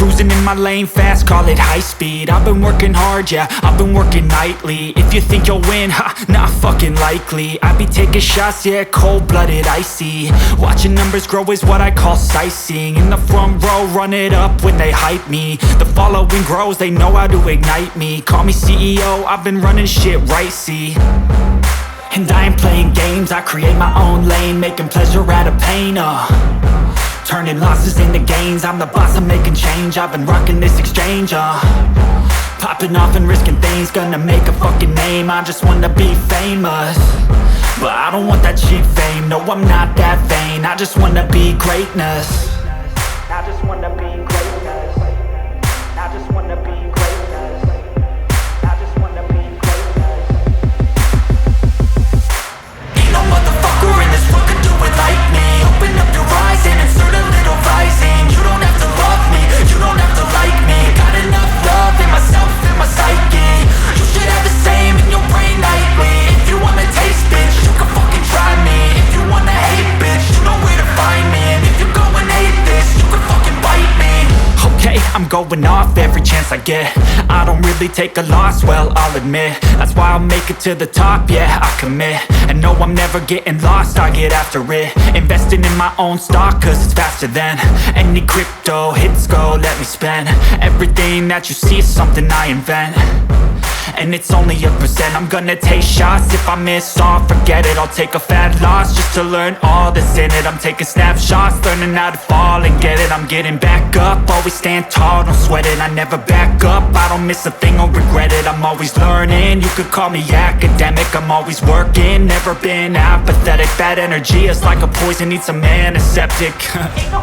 Cruising in my lane fast, call it high speed. I've been working hard, yeah, I've been working nightly. If you think you'll win, ha, not fucking likely. I be taking shots, yeah, cold-blooded, icy. Watching numbers grow is what I call sightseeing. In the front row, run it up when they hype me. The following grows, they know how to ignite me. Call me CEO, I've been running shit right, see. And I ain't playing games, I create my own lane, making pleasure out of pain, turning losses into gains, I'm the boss, I'm making change. I've been rocking this exchange, popping off and risking things, gonna make a fucking name. I just wanna be famous, but I don't want that cheap fame. No, I'm not that vain, I just wanna be greatness. I just wanna be greatness. I just wanna be greatness. I just wanna be greatness. Ain't no motherfucker in this world could do it like me. Open up your eyes and insert a little rising. You don't have to love me, you don't have to like me. Got enough love in myself and my psyche. You should have the same in your brain nightly. If you wanna taste, bitch, you can fucking try me. If you wanna hate, bitch, you know where to find me. And if you go and hate this, you can fucking bite me. Okay, I'm going off every chance I get. I don't really take a loss, well, I'll admit. That's why I'll make it to the top, yeah, I commit. And no, I'm never getting lost, I get after it. Investing in my own stock, cause it's faster than any crypto hits go, let me spend. Everything that you see is something I invent, and it's only a percent. I'm gonna take shots, if I miss all, forget it. I'll take a fat loss just to learn all that's in it. I'm taking snapshots, learning how to fall and get it. I'm getting back up, always stand tall, don't sweat it. I never back up, I don't miss a thing or regret it. I'm always learning, you could call me academic. I'm always working, never been apathetic. Bad energy is like a poison, needs some antiseptic. Ain't no